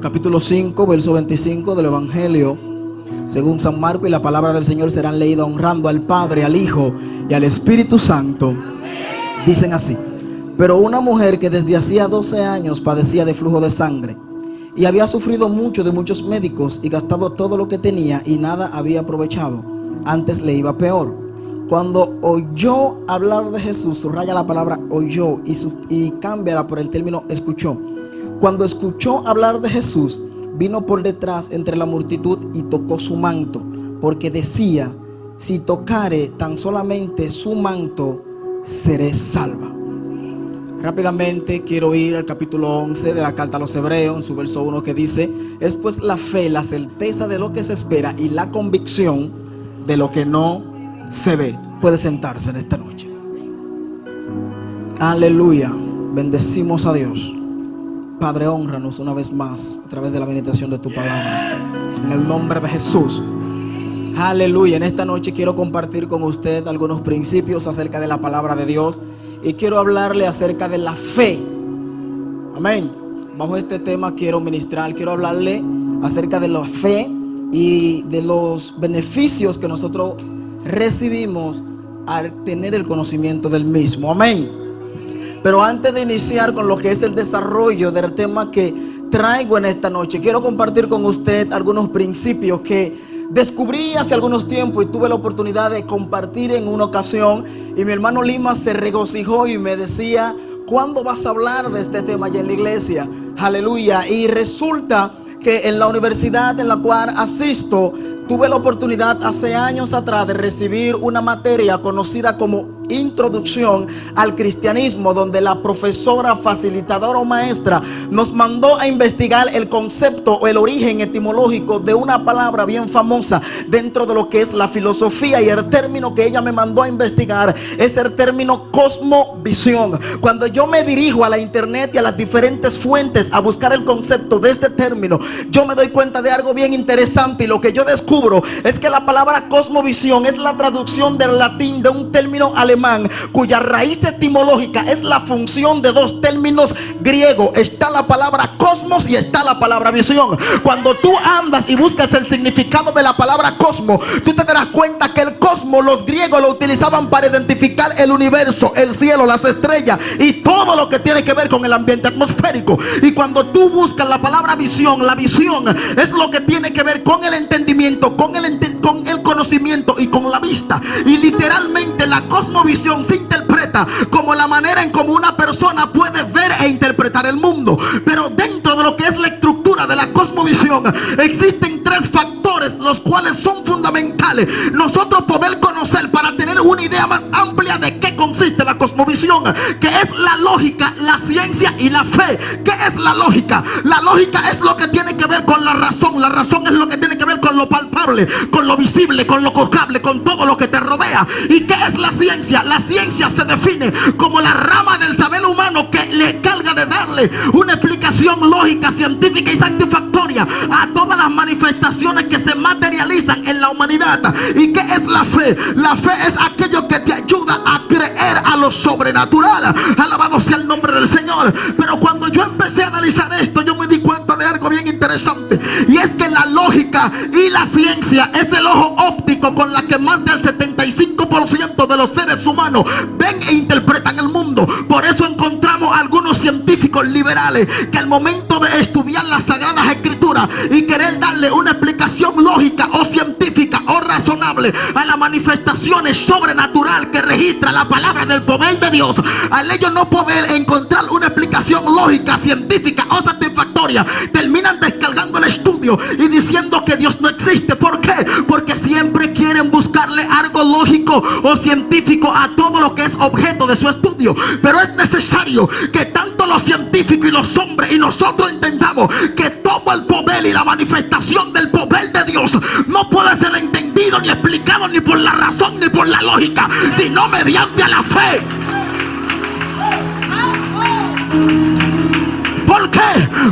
capítulo 5, verso 25 del Evangelio según San Marcos, y la palabra del Señor serán leídas honrando al Padre, al Hijo y al Espíritu Santo. Dicen así: pero una mujer que desde hacía 12 años padecía de flujo de sangre y había sufrido mucho de muchos médicos y gastado todo lo que tenía y nada había aprovechado, antes le iba peor. Cuando oyó hablar de Jesús, subraya la palabra oyó y cámbiala por el término escuchó. Cuando escuchó hablar de Jesús, vino por detrás entre la multitud y tocó su manto, porque decía: si tocare tan solamente su manto, seré salva. Rápidamente quiero ir al capítulo 11 de la carta a los Hebreos, en su verso 1, que dice: es pues la fe, la certeza de lo que se espera y la convicción de lo que no se ve. Puede sentarse en esta noche. Aleluya. Bendecimos a Dios. Padre, hónranos una vez más a través de la meditación de tu palabra, en el nombre de Jesús. Aleluya. En esta noche quiero compartir con usted algunos principios acerca de la palabra de Dios, y quiero hablarle acerca de la fe. Amén. Bajo este tema quiero hablarle acerca de la fe y de los beneficios que nosotros recibimos al tener el conocimiento del mismo. Amén. Pero antes de iniciar con lo que es el desarrollo del tema que traigo en esta noche, quiero compartir con usted algunos principios que descubrí hace algunos tiempos y tuve la oportunidad de compartir en una ocasión, y mi hermano Lima se regocijó y me decía: ¿cuándo vas a hablar de este tema allá en la iglesia? Aleluya. Y resulta que en la universidad en la cual asisto, tuve la oportunidad hace años atrás de recibir una materia conocida como Introducción al Cristianismo, donde la profesora, facilitadora o maestra nos mandó a investigar el concepto o el origen etimológico de una palabra bien famosa dentro de lo que es la filosofía, y el término que ella me mandó a investigar es el término cosmovisión. Cuando yo me dirijo a la internet y a las diferentes fuentes a buscar el concepto de este término, yo me doy cuenta de algo bien interesante, y lo que yo descubro es que la palabra cosmovisión es la traducción del latín de un término alemán cuya raíz etimológica es la función de dos términos griegos. Está la palabra cosmos y está la palabra visión. Cuando tú andas y buscas el significado de la palabra cosmos, tú te darás cuenta que el cosmos los griegos lo utilizaban para identificar el universo, el cielo, las estrellas y todo lo que tiene que ver con el ambiente atmosférico. Y cuando tú buscas la palabra visión, la visión es lo que tiene que ver con el entendimiento, con el conocimiento y con la vista. Y literalmente la cosmovisión se interpreta como la manera en cómo una persona puede ver e interpretar el mundo. Pero dentro de lo que es la estructura de la cosmovisión existen tres factores los cuales son fundamentales nosotros poder conocer para tener una idea más amplia de qué consiste la cosmovisión, que es la lógica, la ciencia y la fe. ¿Qué es la lógica? La lógica es lo que tiene que ver con la razón. La razón es lo que tiene que ver con lo palpable, con lo visible, con lo tocable, con todo lo que te rodea. ¿Y qué es la ciencia? La ciencia se define como la rama del saber humano que le carga de darle una explicación lógica, científica y satisfactoria a todas las manifestaciones que se materializan en la humanidad. ¿Y qué es la fe? La fe es aquello que te ayuda a creer a lo sobrenatural. Alabado sea el nombre del Señor. Pero cuando yo empecé a analizar esto, yo me di cuenta de algo bien interesante, y es que la lógica y la ciencia es el ojo óptico con la que más del 75% de los seres humanos ven e interpretan el mundo. Por eso encontramos algunos científicos liberales que al momento de estudiar las sagradas escrituras y querer darle una explicación lógica o científica o razonable a las manifestaciones sobrenatural que registra la palabra del poder de Dios, al ellos no poder encontrar una explicación lógica, científica o satisfactoria, terminan descargando el estudio y diciendo que Dios no existe. ¿Por qué? Porque siempre quieren buscarle algo lógico o científico a todo lo que es objeto de su estudio. Pero es necesario que tanto los científicos y los hombres y nosotros entendamos que todo el poder y la manifestación del poder de Dios no puede ser entendido ni explicado ni por la razón ni por la lógica, sino mediante la fe. ¿Por qué?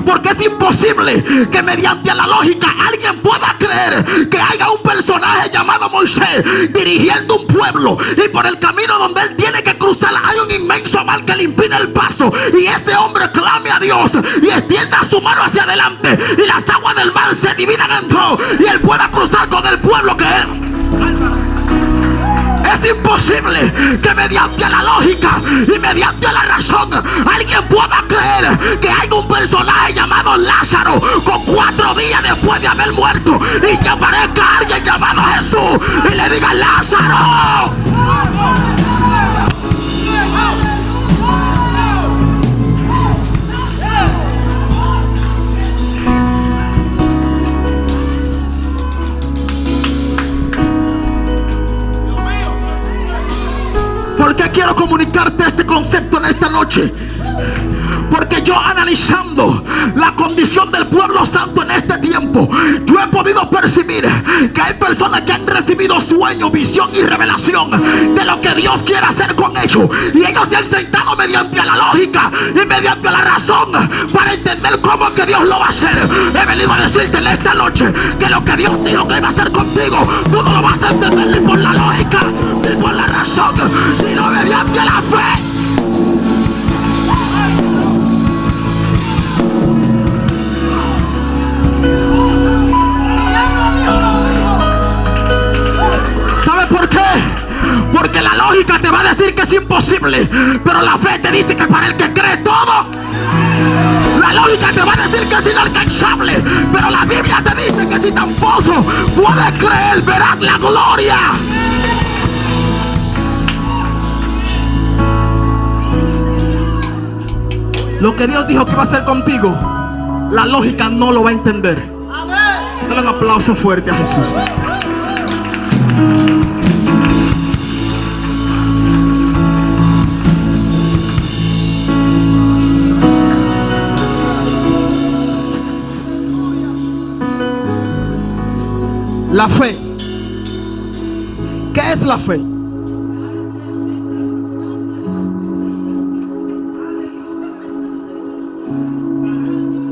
Porque es imposible que mediante la lógica alguien pueda creer que haya un personaje llamado Moisés dirigiendo un pueblo, y por el camino donde él tiene que cruzar hay un inmenso mar que le impide el paso, y ese hombre clame a Dios y extienda su mano hacia adelante, y las aguas del mar se dividan en dos, y él pueda cruzar con el pueblo que él. Es imposible que mediante la lógica y mediante la razón alguien pueda creer que hay un personaje llamado Lázaro con 4 días después de haber muerto, y se aparezca alguien llamado Jesús y le diga: Lázaro. ¿Por qué quiero comunicarte este concepto en esta noche? Porque yo, analizando la condición del pueblo santo en este tiempo, yo he podido percibir que hay personas que han recibido sueño, visión y revelación de lo que Dios quiere hacer con ellos, y ellos se han sentado mediante la lógica y mediante la razón para entender cómo es que Dios lo va a hacer. He venido a decirte en esta noche que lo que Dios dijo que iba a hacer contigo, tú no lo vas a entender ni por la lógica ni por la razón, sino mediante la fe. ¿Sabe por qué? Porque la lógica te va a decir que es imposible, pero la fe te dice que para el que cree todo. La lógica te va a decir que es inalcanzable, pero la Biblia te dice que si tampoco puedes creer, verás la gloria. Lo que Dios dijo que iba a hacer contigo, la lógica no lo va a entender. Dale un aplauso fuerte a Jesús. La fe. ¿Qué es la fe?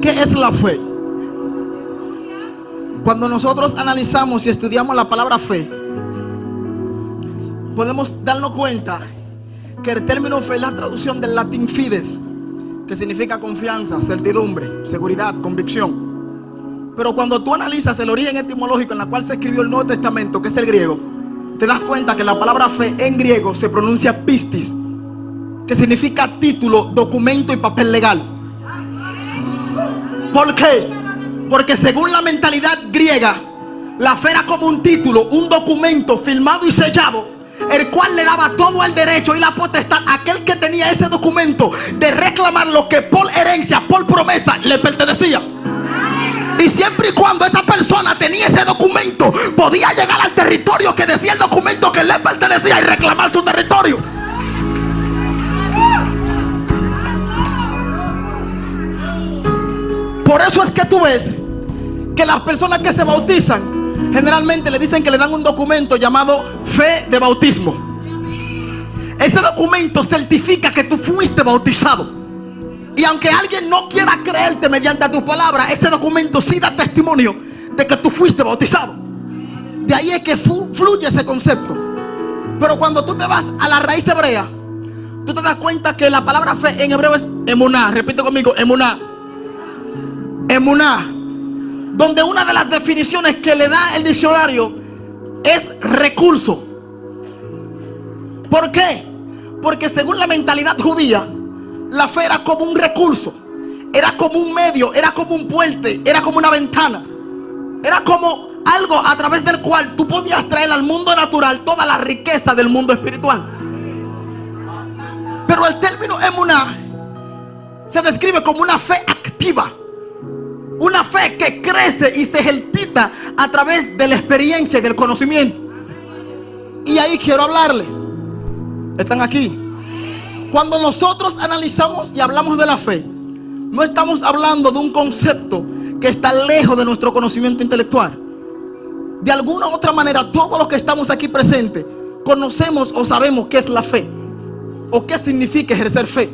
¿Qué es la fe? Cuando nosotros analizamos y estudiamos la palabra fe, podemos darnos cuenta que el término fe es la traducción del latín fides, que significa confianza, certidumbre, seguridad, convicción. Pero cuando tú analizas el origen etimológico en el cual se escribió el Nuevo Testamento, que es el griego, te das cuenta que la palabra fe en griego se pronuncia pistis, que significa título, documento y papel legal. ¿Por qué? Porque según la mentalidad griega, la fe era como un título, un documento firmado y sellado, el cual le daba todo el derecho y la potestad a aquel que tenía ese documento de reclamar lo que por herencia, por promesa le pertenecía. Y siempre y cuando esa persona tenía ese documento, podía llegar al territorio que decía el documento que le pertenecía y reclamar su territorio. Por eso es que tú ves que las personas que se bautizan generalmente le dicen que le dan un documento llamado fe de bautismo. Ese documento certifica que tú fuiste bautizado. Y aunque alguien no quiera creerte mediante tu palabra, ese documento sí da testimonio de que tú fuiste bautizado. De ahí es que fluye ese concepto. Pero cuando tú te vas a la raíz hebrea, tú te das cuenta que la palabra fe en hebreo es emuná. Repite conmigo, emuná. Emuná, donde una de las definiciones que le da el diccionario es recurso. ¿Por qué? Porque según la mentalidad judía, la fe era como un recurso, era como un medio, era como un puente, era como una ventana, era como algo a través del cual tú podías traer al mundo natural toda la riqueza del mundo espiritual. Pero el término emuná se describe como una fe activa, una fe que crece y se ejercita a través de la experiencia y del conocimiento. Y ahí quiero hablarle. ¿Están aquí? Cuando nosotros analizamos y hablamos de la fe, no estamos hablando de un concepto que está lejos de nuestro conocimiento intelectual. De alguna u otra manera, todos los que estamos aquí presentes conocemos o sabemos qué es la fe o qué significa ejercer fe.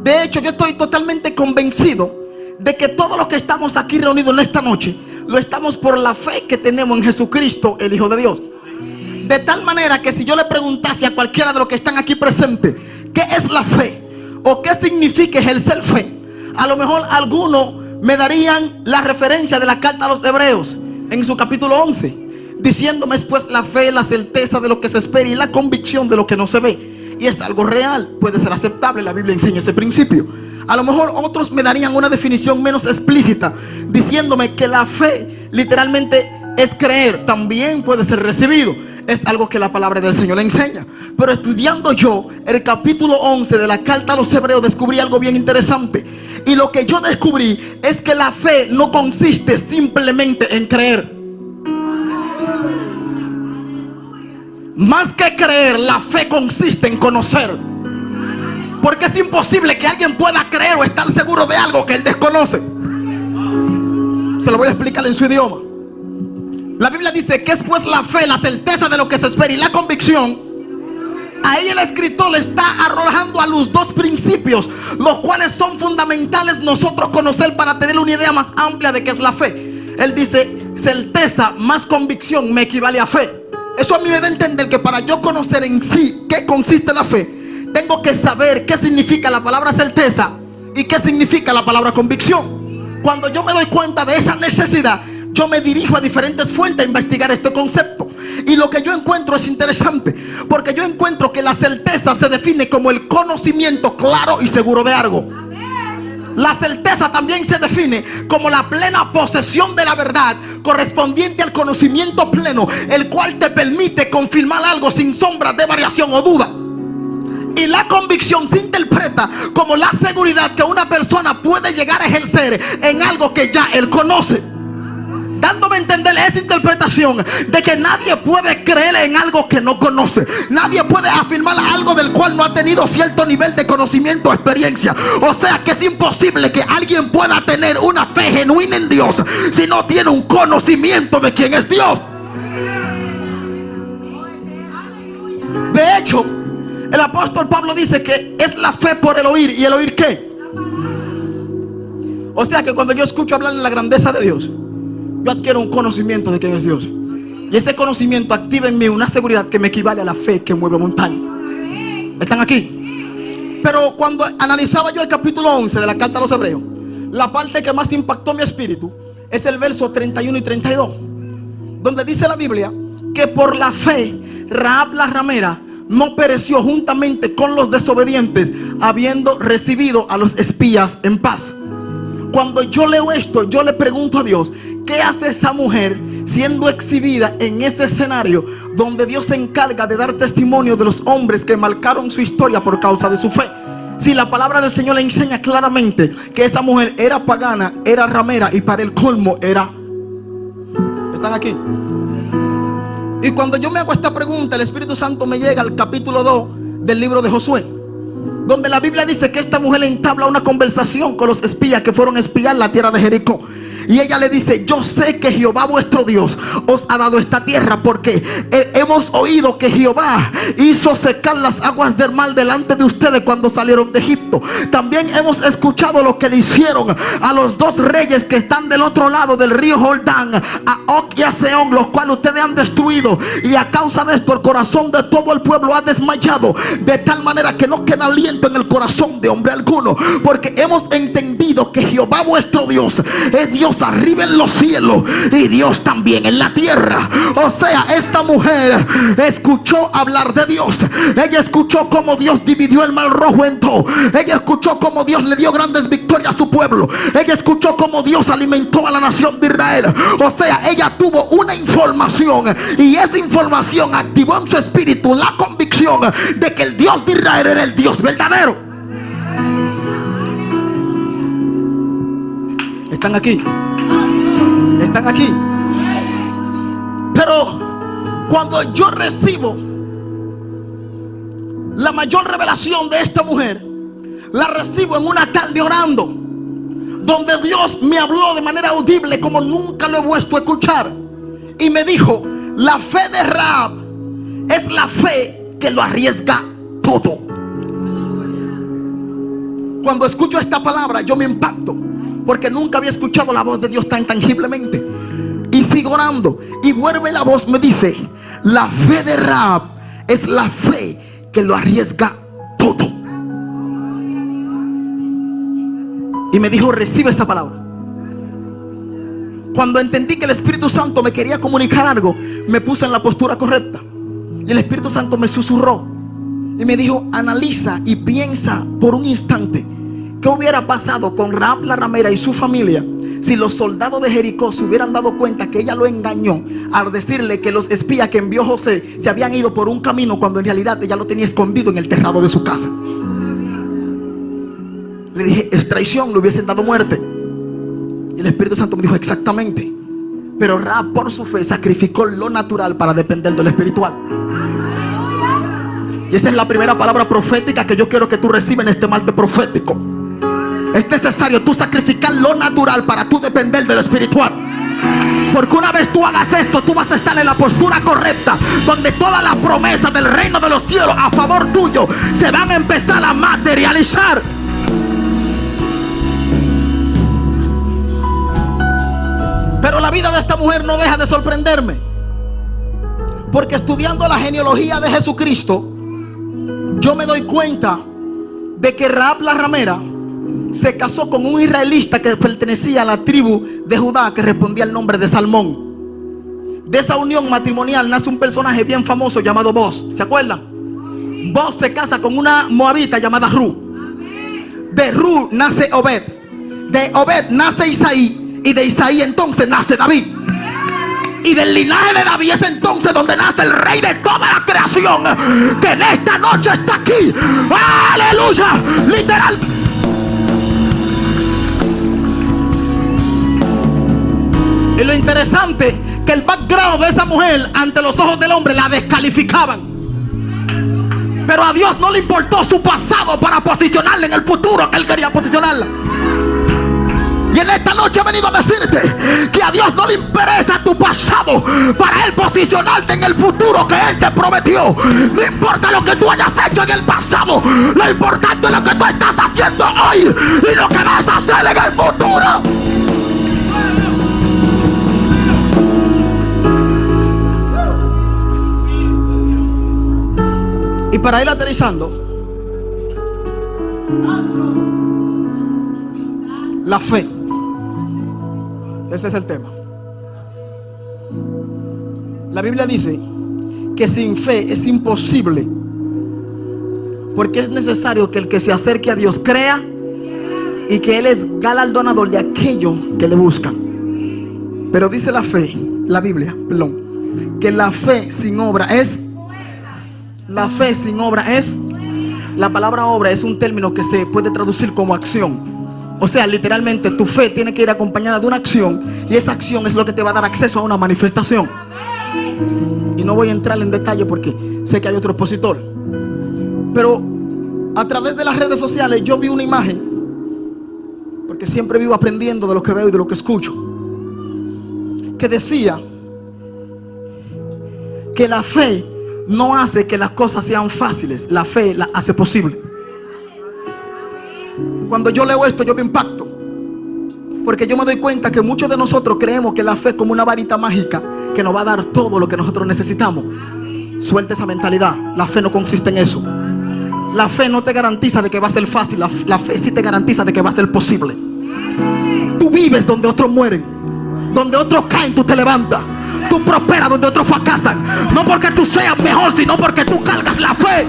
De hecho, yo estoy totalmente convencido de que todos los que estamos aquí reunidos en esta noche, lo estamos por la fe que tenemos en Jesucristo, el Hijo de Dios. De tal manera que si yo le preguntase a cualquiera de los que están aquí presentes, ¿qué es la fe? ¿O qué significa ejercer fe? A lo mejor algunos me darían la referencia de la carta a los Hebreos en su capítulo 11, diciéndome: pues la fe, la certeza de lo que se espera y la convicción de lo que no se ve. Y es algo real, puede ser aceptable, la Biblia enseña ese principio. A lo mejor otros me darían una definición menos explícita, diciéndome que la fe literalmente es creer, también puede ser recibido. Es algo que la palabra del Señor enseña. Pero estudiando yo el capítulo 11 de la carta a los Hebreos, descubrí algo bien interesante. Y lo que yo descubrí es que la fe no consiste simplemente en creer. Más que creer, la fe consiste en conocer. Porque es imposible que alguien pueda creer o estar seguro de algo que él desconoce. Se lo voy a explicar en su idioma. La Biblia dice que es pues la fe, la certeza de lo que se espera y la convicción. Ahí el escritor le está arrojando a luz dos principios, los cuales son fundamentales nosotros conocer para tener una idea más amplia de qué es la fe. Él dice: certeza más convicción me equivale a fe. Eso a mí me da a entender que para yo conocer en sí qué consiste la fe, tengo que saber qué significa la palabra certeza y qué significa la palabra convicción. Cuando yo me doy cuenta de esa necesidad, yo me dirijo a diferentes fuentes a investigar este concepto. Y lo que yo encuentro es interesante, porque yo encuentro que la certeza se define como el conocimiento claro y seguro de algo. La certeza también se define como la plena posesión de la verdad, correspondiente al conocimiento pleno, el cual te permite confirmar algo sin sombra de variación o duda. Y la convicción se interpreta como la seguridad que una persona puede llegar a ejercer en algo que ya él conoce, dándome a entender esa interpretación de que nadie puede creer en algo que no conoce. Nadie puede afirmar algo del cual no ha tenido cierto nivel de conocimiento o experiencia. O sea que es imposible que alguien pueda tener una fe genuina en Dios si no tiene un conocimiento de quién es Dios. De hecho, el apóstol Pablo dice que es la fe por el oír. ¿Y el oír qué? O sea que cuando yo escucho hablar de la grandeza de Dios, yo adquiero un conocimiento de quién es Dios. Y ese conocimiento activa en mí una seguridad que me equivale a la fe que mueve montaña. ¿Están aquí? Pero cuando analizaba yo el capítulo 11 de la carta a los Hebreos, la parte que más impactó mi espíritu es el verso 31 y 32, donde dice la Biblia que por la fe Rahab la ramera no pereció juntamente con los desobedientes, habiendo recibido a los espías en paz. Cuando yo leo esto, yo le pregunto a Dios: ¿qué hace esa mujer siendo exhibida en ese escenario donde Dios se encarga de dar testimonio de los hombres que marcaron su historia por causa de su fe? Si la palabra del Señor le enseña claramente que esa mujer era pagana, era ramera y para el colmo era... ¿Están aquí? Y cuando yo me hago esta pregunta, el Espíritu Santo me llega al capítulo 2 del libro de Josué, donde la Biblia dice que esta mujer entabla una conversación con los espías que fueron a espiar la tierra de Jericó. Y ella le dice: yo sé que Jehová vuestro Dios os ha dado esta tierra, porque hemos oído que Jehová hizo secar las aguas del mar delante de ustedes cuando salieron de Egipto. También hemos escuchado lo que le hicieron a los dos reyes que están del otro lado del río Jordán, a Og y a Sehón, los cuales ustedes han destruido. Y a causa de esto el corazón de todo el pueblo ha desmayado, de tal manera que no queda aliento en el corazón de hombre alguno, porque hemos entendido que Jehová vuestro Dios es Dios arriba en los cielos y Dios también en la tierra. O sea, esta mujer escuchó hablar de Dios. Ella escuchó cómo Dios dividió el mar rojo en dos. Ella escuchó cómo Dios le dio grandes victorias a su pueblo. Ella escuchó cómo Dios alimentó a la nación de Israel. O sea, ella tuvo una información, y esa información activó en su espíritu la convicción de que el Dios de Israel era el Dios verdadero. ¿Están aquí? ¿Están aquí? Pero cuando yo recibo la mayor revelación de esta mujer, la recibo en una tarde orando, donde Dios me habló de manera audible como nunca lo he vuelto a escuchar, y me dijo: la fe de Rahab es la fe que lo arriesga todo. Cuando escucho esta palabra yo me impacto, porque nunca había escuchado la voz de Dios tan tangiblemente. Y sigo orando y vuelve la voz, me dice: la fe de Rahab es la fe que lo arriesga todo. Y me dijo: recibe esta palabra. Cuando entendí que el Espíritu Santo me quería comunicar algo, me puse en la postura correcta. Y el Espíritu Santo me susurró y me dijo: analiza y piensa por un instante qué hubiera pasado con Rahab la ramera y su familia si los soldados de Jericó se hubieran dado cuenta que ella lo engañó al decirle que los espías que envió José se habían ido por un camino, cuando en realidad ella lo tenía escondido en el terrado de su casa. Le dije: es traición, le hubiesen dado muerte. Y el Espíritu Santo me dijo: exactamente. Pero Rahab, por su fe, sacrificó lo natural para depender de lo espiritual. Y esta es la primera palabra profética que yo quiero que tú recibas en este martes profético. Es necesario tú sacrificar lo natural para tú depender de lo espiritual. Porque una vez tú hagas esto, tú vas a estar en la postura correcta, donde todas las promesas del reino de los cielos a favor tuyo se van a empezar a materializar. Pero la vida de esta mujer no deja de sorprenderme, porque estudiando la genealogía de Jesucristo, yo me doy cuenta de que Rahab la ramera se casó con un israelita que pertenecía a la tribu de Judá, que respondía al nombre de Salmón. De esa unión matrimonial nace un personaje bien famoso llamado Boaz. ¿Se acuerdan? Boaz se casa con una moabita llamada Ru. De Ru nace Obed. De Obed nace Isaí. Y de Isaí entonces nace David. Y del linaje de David es entonces donde nace el rey de toda la creación, que en esta noche está aquí. ¡Aleluya! Literal. Y lo interesante, que el background de esa mujer ante los ojos del hombre la descalificaban. Pero a Dios no le importó su pasado para posicionarla en el futuro que Él quería posicionarla. Y en esta noche he venido a decirte que a Dios no le interesa tu pasado para Él posicionarte en el futuro que Él te prometió. No importa lo que tú hayas hecho en el pasado, lo importante es lo que tú estás haciendo hoy y lo que vas a hacer en el futuro. Y para ir aterrizando, la fe. Este es el tema. La Biblia dice que sin fe es imposible, porque es necesario que el que se acerque a Dios crea y que Él es galardonador de aquello que le buscan. Pero dice la fe, la Biblia, perdón, que la fe sin obra es. La fe sin obra es. La palabra obra es un término que se puede traducir como acción. O sea, literalmente tu fe tiene que ir acompañada de una acción, y esa acción es lo que te va a dar acceso a una manifestación. Y no voy a entrar en detalle porque sé que hay otro expositor, pero a través de las redes sociales yo vi una imagen, porque siempre vivo aprendiendo de lo que veo y de lo que escucho, que decía que la fe no hace que las cosas sean fáciles, la fe las hace posible. Cuando yo leo esto yo me impacto, porque yo me doy cuenta que muchos de nosotros creemos que la fe es como una varita mágica que nos va a dar todo lo que nosotros necesitamos. Suelta esa mentalidad. La fe no consiste en eso. La fe no te garantiza de que va a ser fácil. La fe sí te garantiza de que va a ser posible. Tú vives donde otros mueren, donde otros caen, tú te levantas. Tú prosperas donde otros fracasan. No porque tú seas mejor, sino porque tú cargas la fe.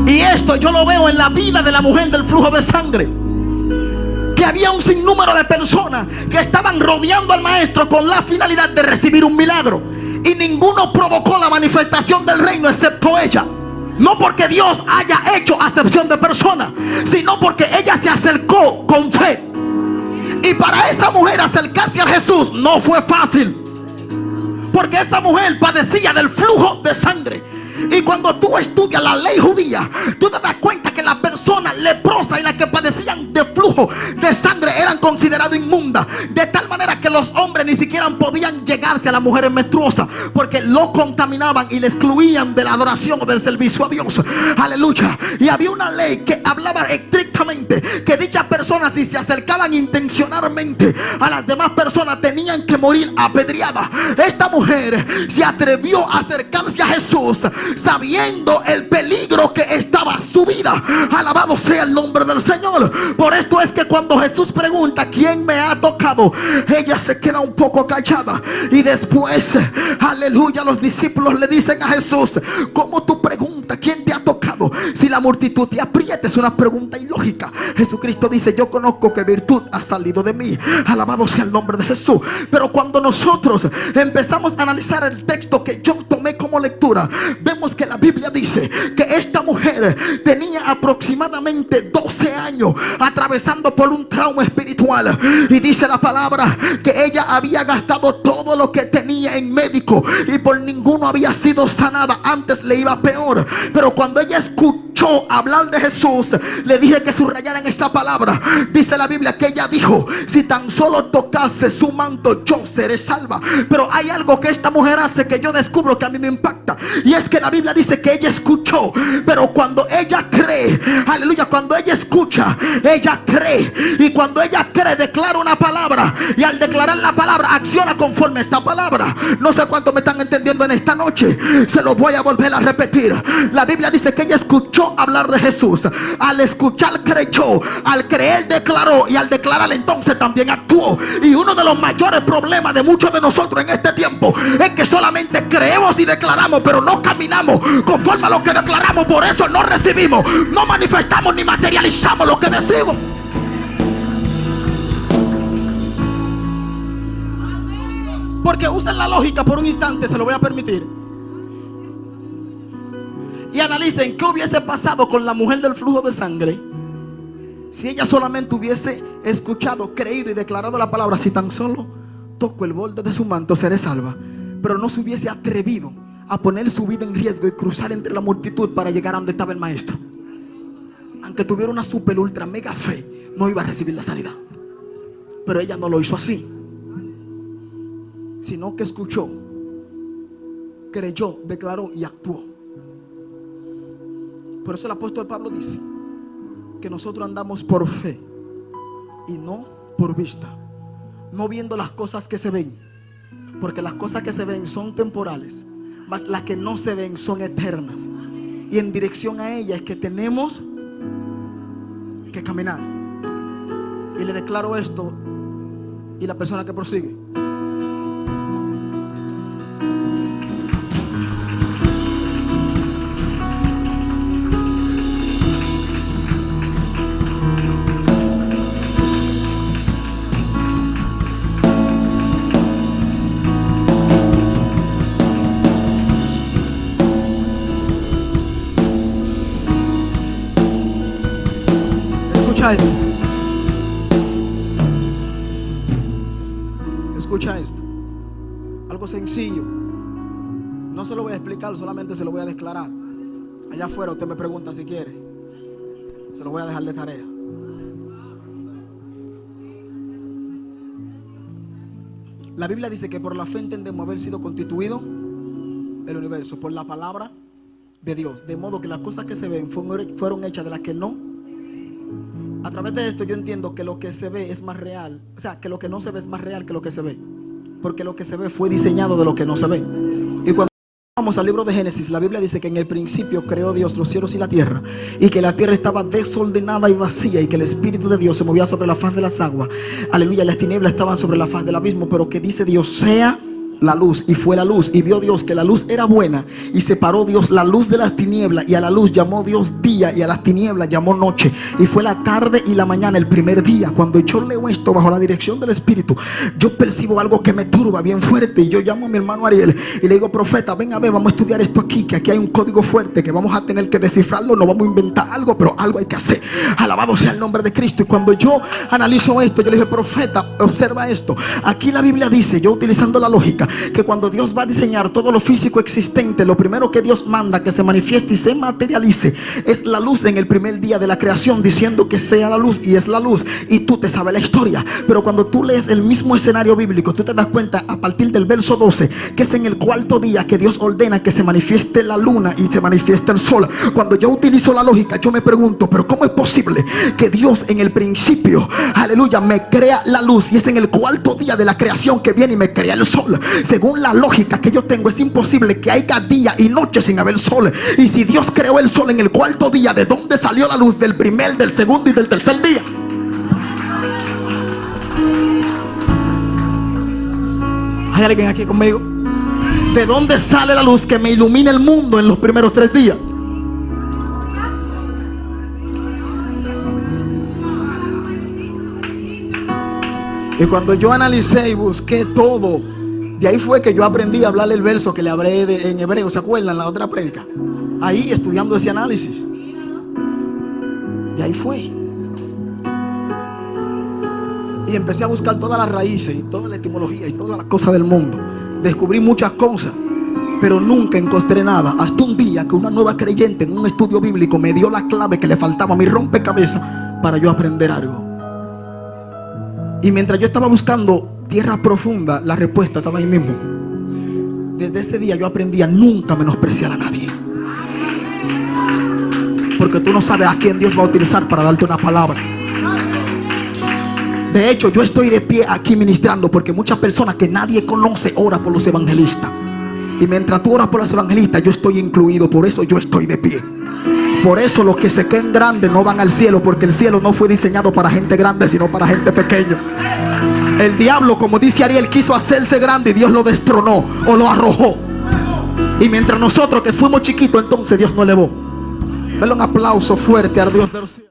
Y esto yo lo veo en la vida de la mujer del flujo de sangre, que había un sinnúmero de personas que estaban rodeando al maestro con la finalidad de recibir un milagro, y ninguno provocó la manifestación del reino excepto ella. No porque Dios haya hecho acepción de personas, sino porque ella se acercó con fe. Y para esa mujer acercarse a Jesús no fue fácil, porque esa mujer padecía del flujo de sangre. Y cuando tú estudias la ley judía, tú te das cuenta que las personas leprosas y las que padecían de flujo de sangre eran consideradas inmundas, de tal manera manera que los hombres ni siquiera podían llegarse a las mujeres menstruosas, porque lo contaminaban y le excluían de la adoración o del servicio a Dios. Aleluya. Y había una ley que hablaba estrictamente que dichas personas, si se acercaban intencionalmente a las demás personas, tenían que morir apedreadas. Esta mujer se atrevió a acercarse a Jesús sabiendo el peligro que estaba su vida. Alabado sea el nombre del Señor. Por esto es que cuando Jesús pregunta ¿quién me ha tocado?, ella se queda un poco callada. Y después, aleluya, los discípulos le dicen a Jesús: ¿cómo tú preguntas quién te ha tocado si la multitud te aprieta? Es una pregunta ilógica. Jesucristo dice: yo conozco que virtud ha salido de mí. Alabado sea el nombre de Jesús. Pero cuando nosotros empezamos a analizar el texto que yo tomé como lectura, vemos que la Biblia dice que esta mujer tenía aproximadamente 12 años atravesando por un trauma espiritual. Y dice la palabra que ella había gastado todo lo que tenía en médico y por ninguno había sido sanada. Antes le iba peor. Pero cuando ella escuchó hablar de Jesús, le dije que subrayaran esta palabra. Dice la Biblia que ella dijo: si tan solo tocase su manto, yo seré salva. Pero hay algo que esta mujer hace que yo descubro que a mí me impacta, y es que la Biblia dice que ella escuchó, pero cuando ella cree, aleluya, cuando ella escucha, ella cree, y cuando ella cree declara una palabra, y al declarar la palabra acciona conforme a esta palabra. No sé cuánto me están entendiendo en esta noche, se lo voy a volver a repetir. La Biblia dice que ella escuchó hablar de Jesús, al escuchar creyó, al creer declaró, y al declarar entonces también actuó. Y uno de los mayores problemas de muchos de nosotros en este tiempo es que solamente creemos y declaramos, pero no caminamos conforme a lo que declaramos. Por eso no recibimos, no manifestamos ni materializamos lo que decimos. Porque usen la lógica por un instante, se lo voy a permitir, y analicen qué hubiese pasado con la mujer del flujo de sangre si ella solamente hubiese escuchado, creído y declarado la palabra: si tan solo toco el borde de su manto, seré salva. Pero no se hubiese atrevido a poner su vida en riesgo y cruzar entre la multitud para llegar a donde estaba el maestro. Aunque tuviera una super ultra mega fe, no iba a recibir la sanidad. Pero ella no lo hizo así, sino que escuchó, creyó, declaró y actuó. Por eso el apóstol Pablo dice que nosotros andamos por fe y no por vista, no viendo las cosas que se ven, porque las cosas que se ven son temporales, mas las que no se ven son eternas. Y en dirección a ella es que tenemos que caminar. Y le declaro esto, y la persona que prosigue: esto. Escucha esto. Algo sencillo. No se lo voy a explicar, solamente se lo voy a declarar. Allá afuera usted me pregunta si quiere. Se lo voy a dejar de tarea. La Biblia dice que por la fe entendemos haber sido constituido el universo por la palabra de Dios, de modo que las cosas que se ven fueron hechas de las que no. A través de esto yo entiendo que lo que se ve es más real, o sea, que lo que no se ve es más real que lo que se ve, porque lo que se ve fue diseñado de lo que no se ve. Y cuando vamos al libro de Génesis, la Biblia dice que en el principio creó Dios los cielos y la tierra, y que la tierra estaba desordenada y vacía, y que el Espíritu de Dios se movía sobre la faz de las aguas. Aleluya, las tinieblas estaban sobre la faz del abismo, pero que dice Dios: sea la luz, y fue la luz. Y vio Dios que la luz era buena, y separó Dios la luz de las tinieblas, y a la luz llamó Dios día, y a las tinieblas llamó noche. Y fue la tarde y la mañana el primer día. Cuando yo leo esto bajo la dirección del Espíritu, yo percibo algo que me turba bien fuerte, y yo llamo a mi hermano Ariel y le digo: profeta, ven a ver, vamos a estudiar esto aquí, que aquí hay un código fuerte que vamos a tener que descifrarlo. No vamos a inventar algo, pero algo hay que hacer. Alabado sea el nombre de Cristo. Y cuando yo analizo esto, yo le dije: profeta, observa esto. Aquí la Biblia dice, yo utilizando la lógica, que cuando Dios va a diseñar todo lo físico existente, lo primero que Dios manda que se manifieste y se materialice es la luz en el primer día de la creación, diciendo que sea la luz, y es la luz, y tú te sabes la historia. Pero cuando tú lees el mismo escenario bíblico, tú te das cuenta a partir del verso 12 que es en el cuarto día que Dios ordena que se manifieste la luna y se manifieste el sol. Cuando yo utilizo la lógica, yo me pregunto, pero ¿cómo es posible que Dios en el principio, aleluya, me crea la luz, y es en el cuarto día de la creación que viene y me crea el sol? Según la lógica que yo tengo, es imposible que haya día y noche sin haber sol. Y si Dios creó el sol en el cuarto día, ¿de dónde salió la luz del primer, del segundo y del tercer día? ¿Hay alguien aquí conmigo? ¿De dónde sale la luz que me ilumina el mundo en los primeros 3 días? Y cuando yo analicé y busqué todo, de ahí fue que yo aprendí a hablarle el verso que le hablé en hebreo, ¿se acuerdan? La otra prédica. Ahí estudiando ese análisis. De ahí fue. Y empecé a buscar todas las raíces y toda la etimología y todas las cosas del mundo. Descubrí muchas cosas, pero nunca encontré nada. Hasta un día que una nueva creyente en un estudio bíblico me dio la clave que le faltaba a mi rompecabezas para yo aprender algo. Y mientras yo estaba buscando tierra profunda, la respuesta estaba ahí mismo. Desde ese día yo aprendí a nunca menospreciar a nadie, porque tú no sabes a quién Dios va a utilizar para darte una palabra. De hecho, yo estoy de pie aquí ministrando porque muchas personas que nadie conoce oran por los evangelistas. Y mientras tú oras por los evangelistas, yo estoy incluido. Por eso yo estoy de pie. Por eso los que se queden grandes no van al cielo, porque el cielo no fue diseñado para gente grande, sino para gente pequeña. El diablo, como dice Ariel, quiso hacerse grande y Dios lo destronó o lo arrojó. Y mientras nosotros que fuimos chiquitos, entonces Dios nos elevó. Dale un aplauso fuerte al Dios de los cielos.